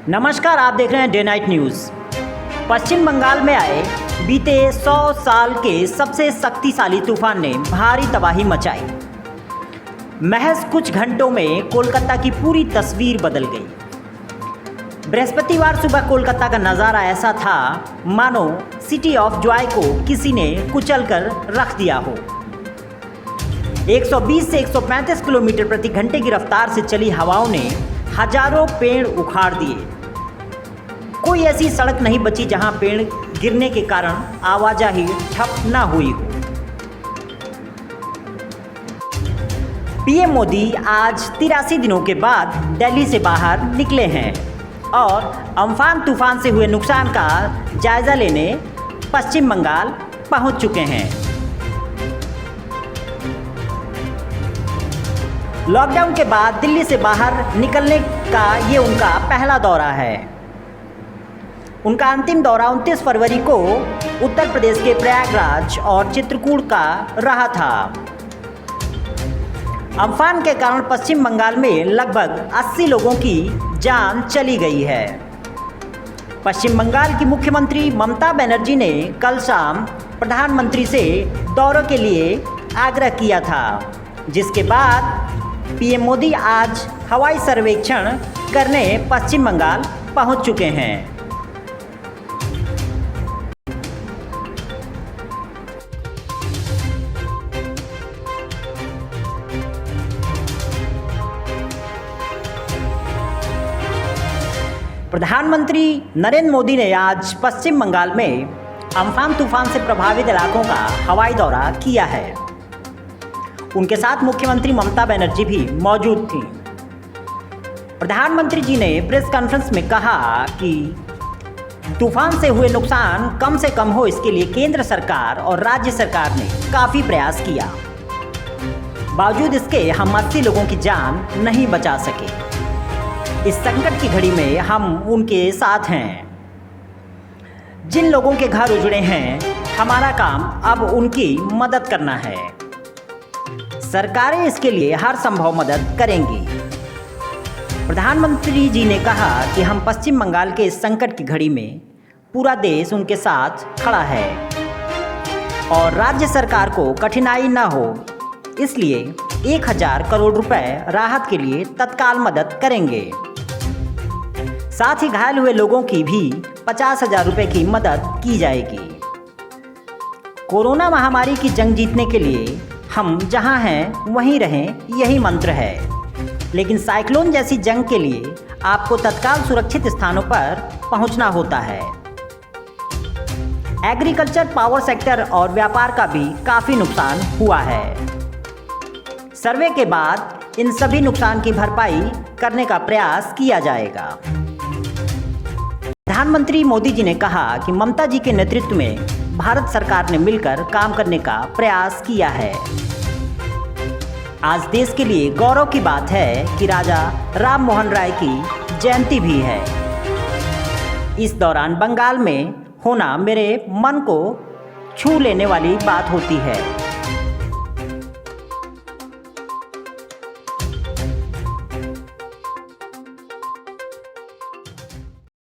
नमस्कार, आप देख रहे हैं डे नाइट न्यूज़। पश्चिम बंगाल में आए बीते 100 साल के सबसे शक्तिशाली तूफान ने भारी तबाही मचाई। महज कुछ घंटों में कोलकाता की पूरी तस्वीर बदल गई। बृहस्पतिवार सुबह कोलकाता का नज़ारा ऐसा था मानो सिटी ऑफ जॉय को किसी ने कुचलकर रख दिया हो। 120 से 135 किलोमीटर प्रति घंटे की रफ्तार से चली हवाओं ने हजारों पेड़ उखाड़ दिए। कोई ऐसी सड़क नहीं बची जहां पेड़ गिरने के कारण आवाजाही ठप न हुई हो। पीएम मोदी आज 83 दिनों के बाद दिल्ली से बाहर निकले हैं और अम्फान तूफान से हुए नुकसान का जायजा लेने पश्चिम बंगाल पहुंच चुके हैं। लॉकडाउन के बाद दिल्ली से बाहर निकलने का ये उनका पहला दौरा है। उनका अंतिम दौरा 29 फरवरी को उत्तर प्रदेश के प्रयागराज और चित्रकूट का रहा था। अम्फान के कारण पश्चिम बंगाल में लगभग 80 लोगों की जान चली गई है। पश्चिम बंगाल की मुख्यमंत्री ममता बनर्जी ने कल शाम प्रधानमंत्री से दौरे के लिए आग्रह किया था, जिसके बाद पीएम मोदी आज हवाई सर्वेक्षण करने पश्चिम बंगाल पहुंच चुके हैं। प्रधानमंत्री नरेंद्र मोदी ने आज पश्चिम बंगाल में अम्फान तूफान से प्रभावित इलाकों का हवाई दौरा किया है। उनके साथ मुख्यमंत्री ममता बनर्जी भी मौजूद थी। प्रधानमंत्री जी ने प्रेस कॉन्फ्रेंस में कहा कि तूफान से हुए नुकसान कम से कम हो, इसके लिए केंद्र सरकार और राज्य सरकार ने काफ़ी प्रयास किया। बावजूद इसके हम 80 लोगों की जान नहीं बचा सके। इस संकट की घड़ी में हम उनके साथ हैं। जिन लोगों के घर उजड़े हैं, हमारा काम अब उनकी मदद करना है। सरकारें इसके लिए हर संभव मदद करेंगी। प्रधानमंत्री जी ने कहा कि हम पश्चिम बंगाल के इस संकट की घड़ी में पूरा देश उनके साथ खड़ा है और राज्य सरकार को कठिनाई न हो, इसलिए 1000 करोड़ रुपए राहत के लिए तत्काल मदद करेंगे। साथ ही घायल हुए लोगों की भी 50,000 रुपये की मदद की जाएगी। कोरोना महामारी की जंग जीतने के लिए हम जहां हैं वहीं रहें, यही मंत्र है। लेकिन साइक्लोन जैसी जंग के लिए आपको तत्काल सुरक्षित स्थानों पर पहुंचना होता है। एग्रीकल्चर, पावर सेक्टर और व्यापार का भी काफ़ी नुकसान हुआ है। सर्वे के बाद इन सभी नुकसान की भरपाई करने का प्रयास किया जाएगा। प्रधानमंत्री मोदी जी ने कहा कि ममता जी के नेतृत्व में भारत सरकार ने मिलकर काम करने का प्रयास किया है। आज देश के लिए गौरव की बात है कि राजा राम मोहन राय की जयंती भी है। इस दौरान बंगाल में होना मेरे मन को छू लेने वाली बात होती है।